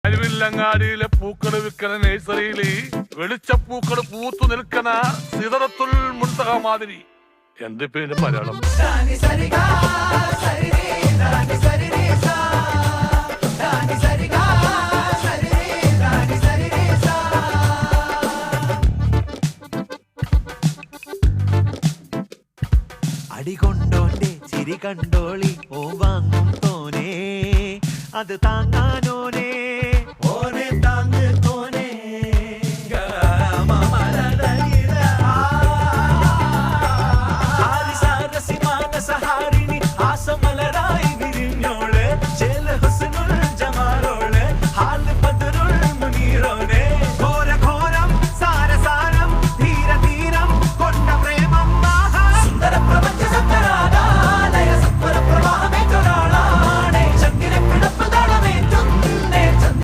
അരുവില്ലങ്ങാടിയിലെ പൂക്കള് വിൽക്കണ നഴ്സറിയില് വെളിച്ചപ്പൂക്കള് പൂത്തു നിൽക്കണ സിദറത്തുൽ മുൻതഹ മാതിരി. എന്റെ പേര് മലയാളം. അടികൊണ്ടോന്റെ ചിരി കണ്ടോളി ഓ വാങ്ങും തോനേ അത് താങ്ങാൻ